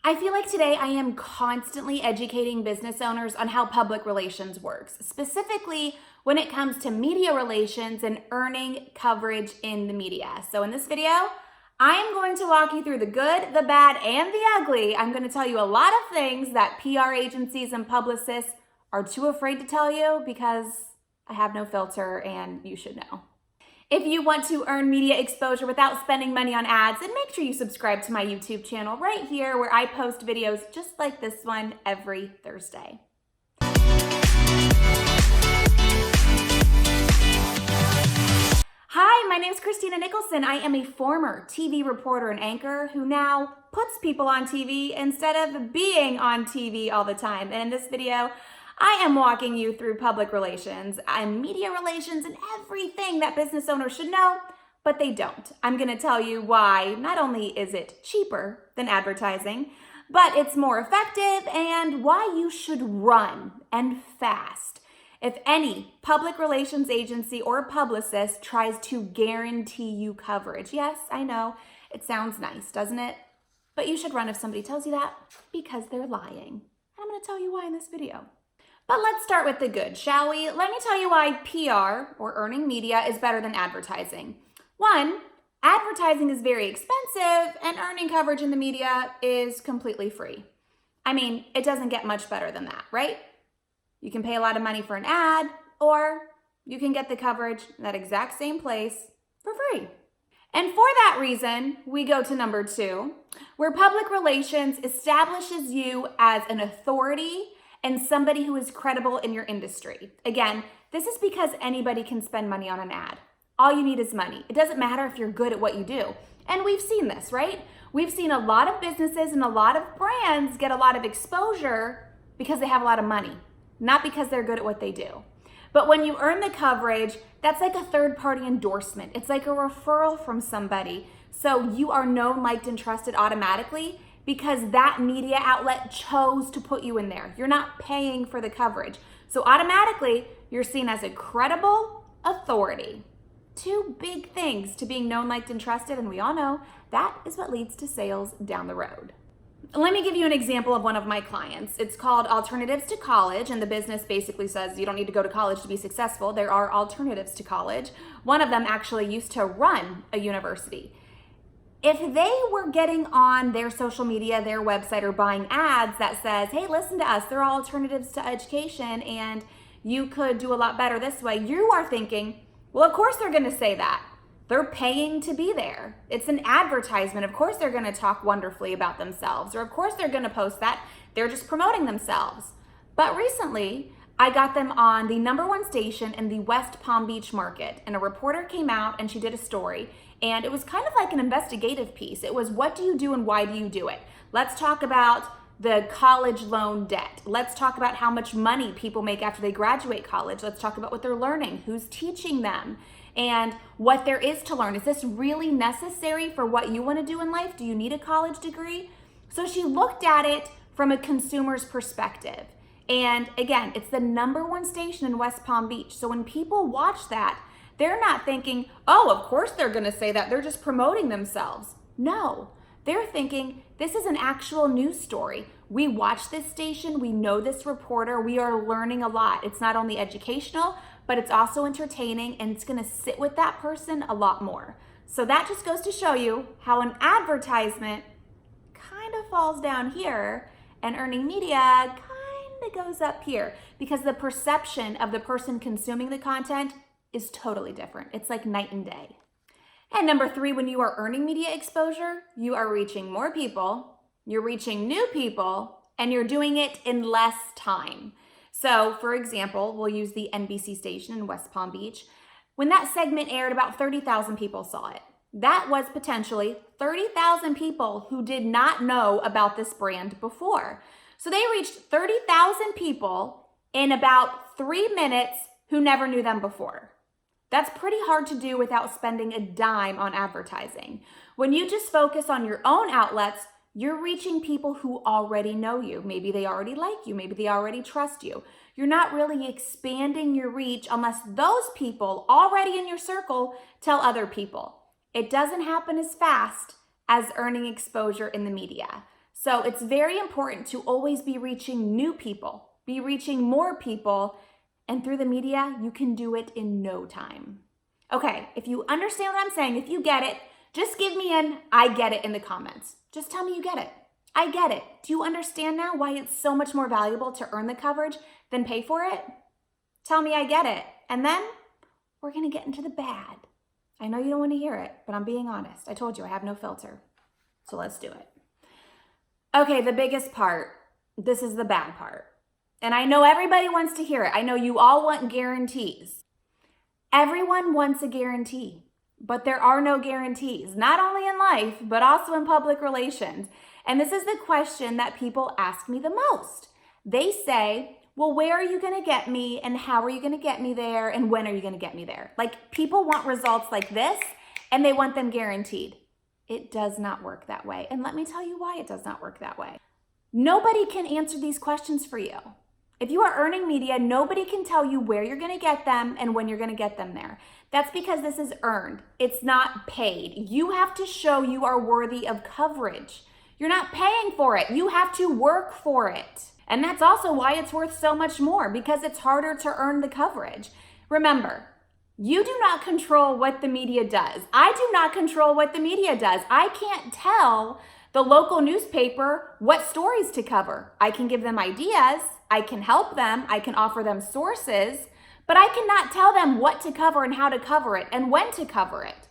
I feel like today I am constantly educating business owners on how public relations works, specifically when it comes to media relations and earning coverage in the media. So in this video, I am going to walk you through the good, the bad, and the ugly. I'm going to tell you a lot of things that PR agencies and publicists are too afraid to tell you because I have no filter and you should know. If you want to earn media exposure without spending money on ads, then make sure you subscribe to my YouTube channel right here where I post videos just like this one every Thursday. Hi, my name is Christina Nicholson. I am a former TV reporter and anchor who now puts people on TV instead of being on TV all the time. And in this video, I am walking you through public relations and media relations and everything that business owners should know, but they don't. I'm going to tell you why not only is it cheaper than advertising, but it's more effective and why you should run and fast if any public relations agency or publicist tries to guarantee you coverage. Yes, I know, it sounds nice, doesn't it? But you should run if somebody tells you that because they're lying. And I'm going to tell you why in this video. But let's start with the good, shall we? Let me tell you why PR, or earning media, is better than advertising. One, advertising is very expensive and earning coverage in the media is completely free. I mean, it doesn't get much better than that, right? You can pay a lot of money for an ad, or you can get the coverage in that exact same place for free. And for that reason, we go to number two, where public relations establishes you as an authority and somebody who is credible in your industry. Again, this is because anybody can spend money on an ad. All you need is money. It doesn't matter if you're good at what you do. And we've seen this, right? We've seen a lot of businesses and a lot of brands get a lot of exposure because they have a lot of money, not because they're good at what they do. But when you earn the coverage, that's like a third-party endorsement. It's like a referral from somebody. So you are known, liked, and trusted automatically because that media outlet chose to put you in there. You're not paying for the coverage. So automatically, you're seen as a credible authority. Two big things to being known, liked, and trusted, and we all know that is what leads to sales down the road. Let me give you an example of one of my clients. It's called Alternatives to College, and the business basically says you don't need to go to college to be successful. There are alternatives to college. One of them actually used to run a university. If they were getting on their social media, their website, or buying ads that says, hey, listen to us, there are alternatives to education and you could do a lot better this way, you are thinking, well, of course they're gonna say that. They're paying to be there. It's an advertisement. Of course they're gonna talk wonderfully about themselves, or of course they're gonna post that. They're just promoting themselves. But recently, I got them on the #1 station in the West Palm Beach market, and a reporter came out and she did a story, and it was kind of like an investigative piece. It was, what do you do and why do you do it? Let's talk about the college loan debt. Let's talk about how much money people make after they graduate college. Let's talk about what they're learning, who's teaching them, and what there is to learn. Is this really necessary for what you want to do in life? Do you need a college degree? So she looked at it from a consumer's perspective. And again, it's the #1 station in West Palm Beach. So when people watch that, they're not thinking, oh, of course they're gonna say that. They're just promoting themselves. No, they're thinking this is an actual news story. We watch this station, we know this reporter, we are learning a lot. It's not only educational, but it's also entertaining, and it's gonna sit with that person a lot more. So that just goes to show you how an advertisement kind of falls down here and earning media kind of goes up here because the perception of the person consuming the content is totally different. It's like night and day. And number three, when you are earning media exposure, you are reaching more people, you're reaching new people, and you're doing it in less time. So for example, we'll use the NBC station in West Palm Beach. When that segment aired, about 30,000 people saw it. That was potentially 30,000 people who did not know about this brand before. So they reached 30,000 people in about 3 minutes who never knew them before. That's pretty hard to do without spending a dime on advertising. When you just focus on your own outlets, you're reaching people who already know you. Maybe they already like you. Maybe they already trust you. You're not really expanding your reach unless those people already in your circle tell other people. It doesn't happen as fast as earning exposure in the media. So it's very important to always be reaching new people, be reaching more people, and through the media, you can do it in no time. Okay, if you understand what I'm saying, if you get it, just give me an I get it in the comments. Just tell me you get it. I get it. Do you understand now why it's so much more valuable to earn the coverage than pay for it? Tell me I get it. And then we're gonna get into the bad. I know you don't want to hear it, but I'm being honest. I told you I have no filter. So let's do it. Okay, the biggest part. This is the bad part. And I know everybody wants to hear it. I know you all want guarantees. Everyone wants a guarantee, but there are no guarantees, not only in life, but also in public relations. And this is the question that people ask me the most. They say, well, where are you gonna get me and how are you gonna get me there and when are you gonna get me there? Like, people want results like this and they want them guaranteed. It does not work that way. And let me tell you why it does not work that way. Nobody can answer these questions for you. If you are earning media, nobody can tell you where you're gonna get them and when you're gonna get them there. That's because this is earned. It's not paid. You have to show you are worthy of coverage. You're not paying for it. You have to work for it. And that's also why it's worth so much more, because it's harder to earn the coverage. Remember, you do not control what the media does. I do not control what the media does. I can't tell the local newspaper what stories to cover. I can give them ideas. I can help them, I can offer them sources, but I cannot tell them what to cover and how to cover it and when to cover it.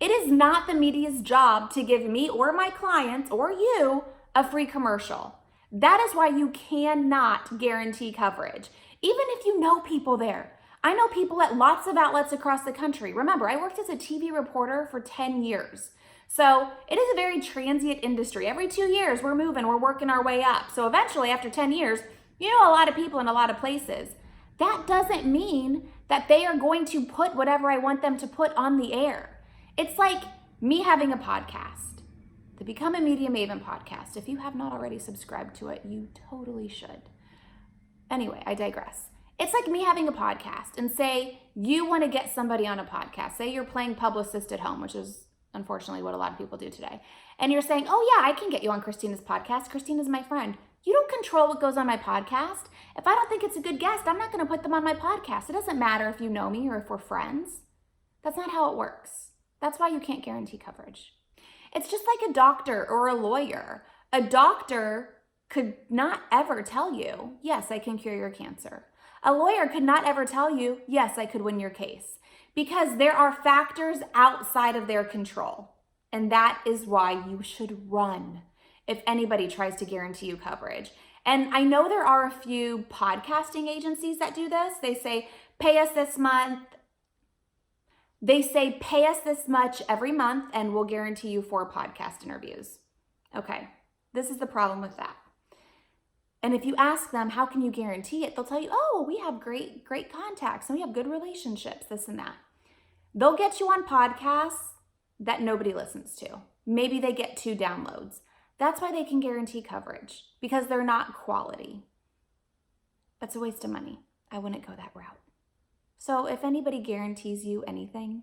It is not the media's job to give me or my clients or you a free commercial. That is why you cannot guarantee coverage, even if you know people there. I know people at lots of outlets across the country. Remember, I worked as a TV reporter for 10 years. So it is a very transient industry. Every 2 years, we're moving, we're working our way up. So eventually, after 10 years, you know a lot of people in a lot of places. That doesn't mean that they are going to put whatever I want them to put on the air. It's like me having a podcast, the Become a Media Maven podcast. If you have not already subscribed to it, you totally should. Anyway, I digress. It's like me having a podcast and say you want to get somebody on a podcast. Say you're playing publicist at home, which is unfortunately what a lot of people do today. And you're saying, oh yeah, I can get you on Christina's podcast. Christina's my friend. You don't control what goes on my podcast. If I don't think it's a good guest, I'm not going to put them on my podcast. It doesn't matter if you know me or if we're friends. That's not how it works. That's why you can't guarantee coverage. It's just like a doctor or a lawyer. A doctor could not ever tell you, yes, I can cure your cancer. A lawyer could not ever tell you, yes, I could win your case, because there are factors outside of their control. And that is why you should run if anybody tries to guarantee you coverage. And I know there are a few podcasting agencies that do this. They say, pay us this month. They say, pay us this much every month and we'll guarantee you 4 podcast interviews. Okay, this is the problem with that. And if you ask them, how can you guarantee it? They'll tell you, oh, we have great contacts and we have good relationships, this and that. They'll get you on podcasts that nobody listens to. Maybe they get 2 downloads. That's why they can guarantee coverage, because they're not quality. That's a waste of money. I wouldn't go that route. So if anybody guarantees you anything,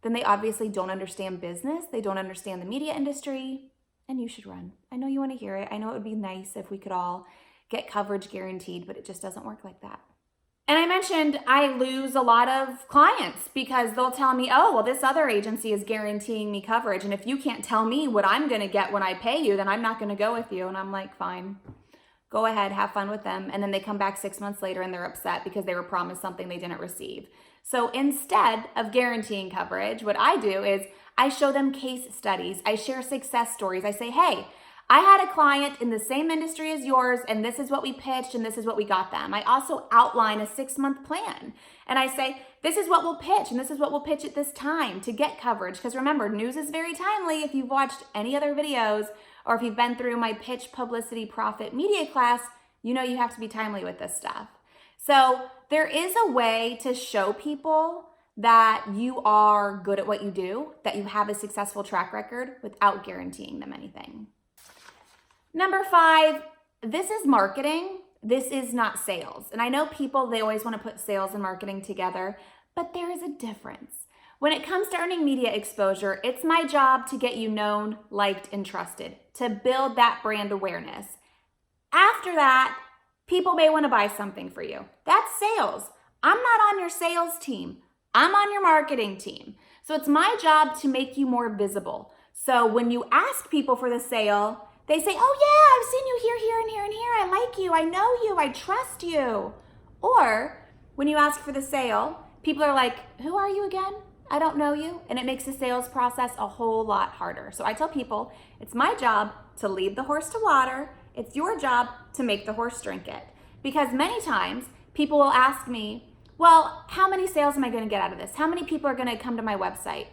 then they obviously don't understand business. They don't understand the media industry, and you should run. I know you want to hear it. I know it would be nice if we could all get coverage guaranteed, but it just doesn't work like that. And I mentioned I lose a lot of clients because they'll tell me, oh, well, this other agency is guaranteeing me coverage. And if you can't tell me what I'm going to get when I pay you, then I'm not going to go with you. And I'm like, fine, go ahead, have fun with them. And then they come back 6 months later and they're upset because they were promised something they didn't receive. So instead of guaranteeing coverage, what I do is I show them case studies. I share success stories. I say, hey, I had a client in the same industry as yours, and this is what we pitched, and this is what we got them. I also outline a 6-month plan, and I say, this is what we'll pitch, and this is what we'll pitch at this time to get coverage. Because remember, news is very timely. If you've watched any other videos, or if you've been through my Pitch, Publicity, Profit Media class, you know you have to be timely with this stuff. So there is a way to show people that you are good at what you do, that you have a successful track record without guaranteeing them anything. Number 5, this is marketing. This is not sales. And I know people, they always want to put sales and marketing together, but there is a difference. When it comes to earning media exposure, it's my job to get you known, liked, and trusted, to build that brand awareness. After that, people may want to buy something for you. That's sales. I'm not on your sales team. I'm on your marketing team. So it's my job to make you more visible. So when you ask people for the sale, they say, oh yeah, I've seen you here, here, and here, and here. I like you. I know you. I trust you. Or when you ask for the sale, people are like, who are you again? I don't know you. And it makes the sales process a whole lot harder. So I tell people, it's my job to lead the horse to water. It's your job to make the horse drink it. Because many times people will ask me, well, how many sales am I going to get out of this? How many people are going to come to my website?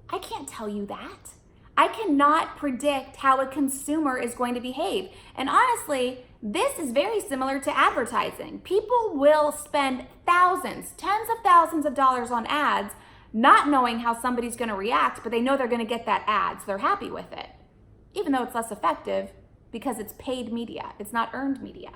I can't tell you that. I cannot predict how a consumer is going to behave. And honestly, this is very similar to advertising. People will spend thousands, tens of thousands of dollars on ads, not knowing how somebody's going to react, but they know they're going to get that ad, so they're happy with it. Even though it's less effective because it's paid media, it's not earned media.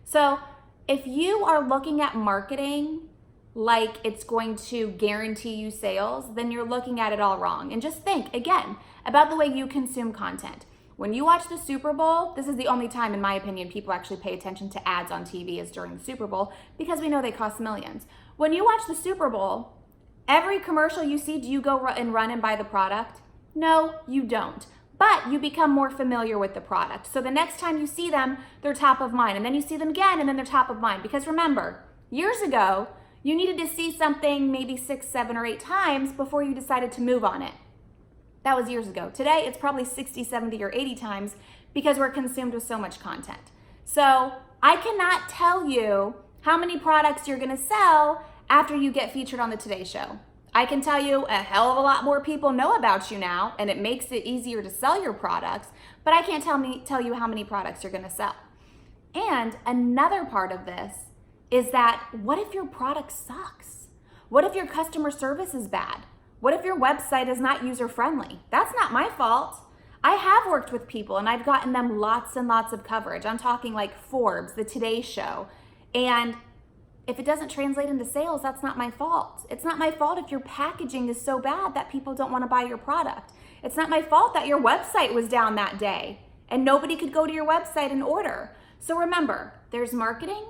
So if you are looking at marketing like it's going to guarantee you sales, then you're looking at it all wrong. And just think, again, about the way you consume content. When you watch the Super Bowl, this is the only time, in my opinion, people actually pay attention to ads on TV is during the Super Bowl because we know they cost millions. When you watch the Super Bowl, every commercial you see, do you go and run and buy the product? No, you don't. But you become more familiar with the product. So the next time you see them, they're top of mind. And then you see them again, and then they're top of mind. Because remember, years ago, you needed to see something maybe 6, 7, or 8 times before you decided to move on it. That was years ago. Today, it's probably 60, 70, or 80 times because we're consumed with so much content. So I cannot tell you how many products you're gonna sell after you get featured on the Today Show. I can tell you a hell of a lot more people know about you now, and it makes it easier to sell your products, but I can't tell you how many products you're gonna sell. And another part of this is that what if your product sucks? What if your customer service is bad? What if your website is not user-friendly? That's not my fault. I have worked with people and I've gotten them lots and lots of coverage. I'm talking like Forbes, the Today Show. And if it doesn't translate into sales, that's not my fault. It's not my fault if your packaging is so bad that people don't want to buy your product. It's not my fault that your website was down that day and nobody could go to your website and order. So remember, there's marketing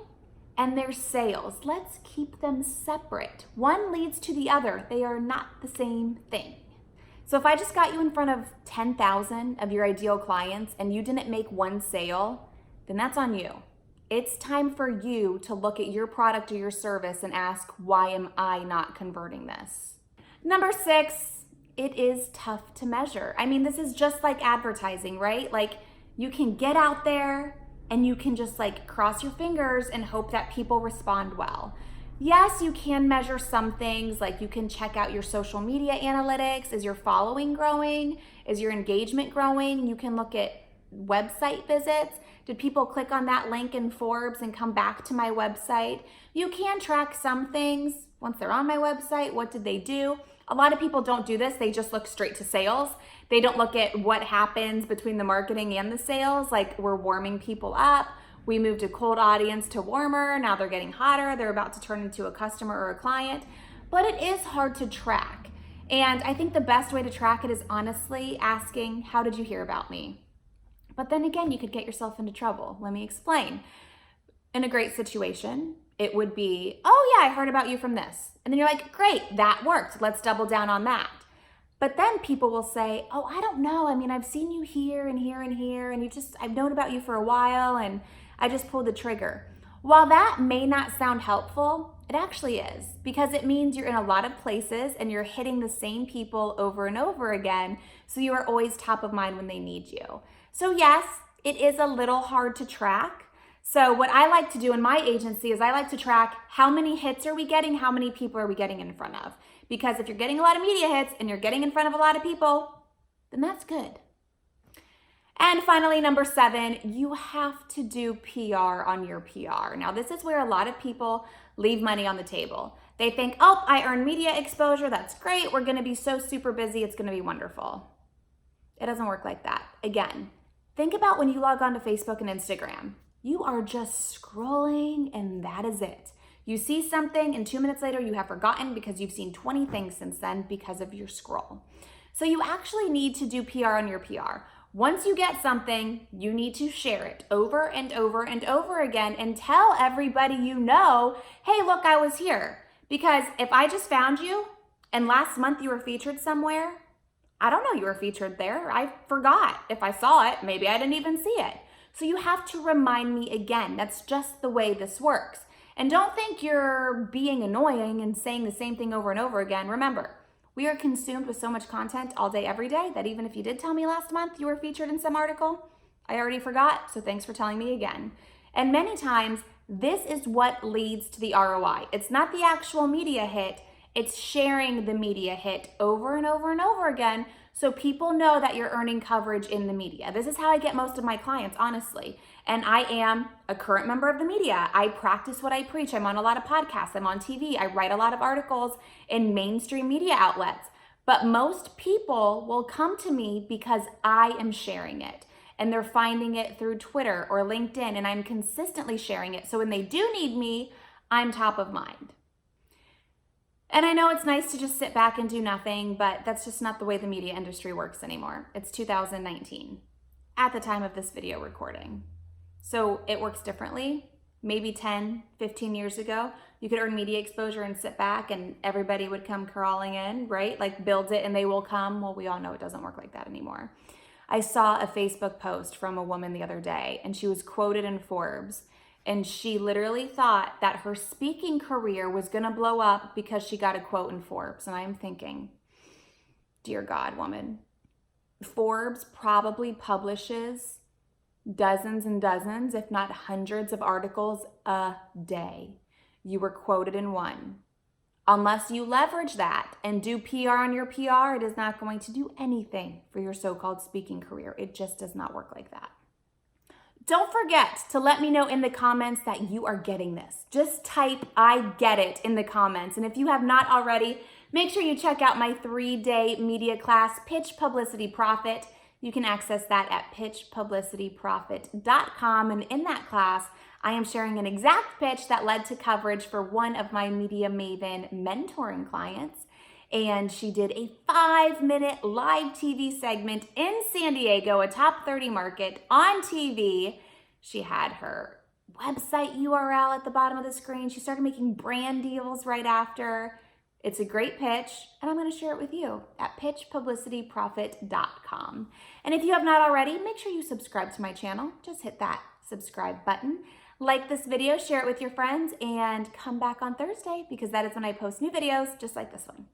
and there's sales. Let's keep them separate. One leads to the other. They are not the same thing. So if I just got you in front of 10,000 of your ideal clients and you didn't make one sale, then that's on you. It's time for you to look at your product or your service and ask, why am I not converting this? Number 6, it is tough to measure. I mean, this is just like advertising, right? Like you can get out there and you can just like cross your fingers and hope that people respond well. Yes, you can measure some things, like you can check out your social media analytics. Is your following growing? Is your engagement growing? You can look at website visits. Did people click on that link in Forbes and come back to my website? You can track some things once they're on my website. What did they do? A lot of people don't do this. They just look straight to sales. They don't look at what happens between the marketing and the sales. Like we're warming people up. We moved a cold audience to warmer. Now they're getting hotter. They're about to turn into a customer or a client. But it is hard to track. And I think the best way to track it is honestly asking, how did you hear about me? But then again, you could get yourself into trouble. Let me explain. In a great situation, it would be, oh yeah, I heard about you from this. And then you're like, great, that worked. Let's double down on that. But then people will say, oh, I don't know. I mean, I've seen you here and here and here, and I've known about you for a while, and I just pulled the trigger. While that may not sound helpful, it actually is, because it means you're in a lot of places and you're hitting the same people over and over again, so you are always top of mind when they need you. So yes, it is a little hard to track. So what I like to do in my agency is I like to track how many hits are we getting, how many people are we getting in front of. Because if you're getting a lot of media hits and you're getting in front of a lot of people, then that's good. And finally, number 7, you have to do PR on your PR. Now, this is where a lot of people leave money on the table. They think, oh, I earn media exposure. That's great. We're going to be so super busy. It's going to be wonderful. It doesn't work like that. Again, think about when you log on to Facebook and Instagram. You are just scrolling and that is it. You see something and 2 minutes later you have forgotten because you've seen 20 things since then because of your scroll. So you actually need to do PR on your PR. Once you get something, you need to share it over and over and over again and tell everybody you know, hey, look, I was here. Because if I just found you and last month you were featured somewhere, I don't know you were featured there. I forgot. If I saw it, maybe I didn't even see it. So you have to remind me again. That's just the way this works. And don't think you're being annoying and saying the same thing over and over again. Remember, we are consumed with so much content all day, every day, that even if you did tell me last month you were featured in some article, I already forgot, so thanks for telling me again. And many times, this is what leads to the ROI. It's not the actual media hit, it's sharing the media hit over and over and over again so people know that you're earning coverage in the media. This is how I get most of my clients, honestly. And I am a current member of the media. I practice what I preach. I'm on a lot of podcasts. I'm on TV. I write a lot of articles in mainstream media outlets. But most people will come to me because I am sharing it. And they're finding it through Twitter or LinkedIn, and I'm consistently sharing it. So when they do need me, I'm top of mind. And I know it's nice to just sit back and do nothing, but that's just not the way the media industry works anymore. It's 2019 at the time of this video recording. So it works differently. Maybe 10, 15 years ago, you could earn media exposure and sit back and everybody would come crawling in, right? Like build it and they will come. Well, we all know it doesn't work like that anymore. I saw a Facebook post from a woman the other day and she was quoted in Forbes. And she literally thought that her speaking career was going to blow up because she got a quote in Forbes. And I'm thinking, dear God, woman, Forbes probably publishes dozens and dozens, if not hundreds of articles a day. You were quoted in one. Unless you leverage that and do PR on your PR, it is not going to do anything for your so-called speaking career. It just does not work like that. Don't forget to let me know in the comments that you are getting this. Just type I get it in the comments. And if you have not already, make sure you check out my 3-day media class, Pitch Publicity Profit. You can access that at pitchpublicityprofit.com. And in that class, I am sharing an exact pitch that led to coverage for one of my Media Maven mentoring clients. And she did a 5-minute live TV segment in San Diego, a top 30 market on TV. She had her website URL at the bottom of the screen. She started making brand deals right after. It's a great pitch, and I'm going to share it with you at pitchpublicityprofit.com. And if you have not already, make sure you subscribe to my channel. Just hit that subscribe button. Like this video, share it with your friends, and come back on Thursday because that is when I post new videos just like this one.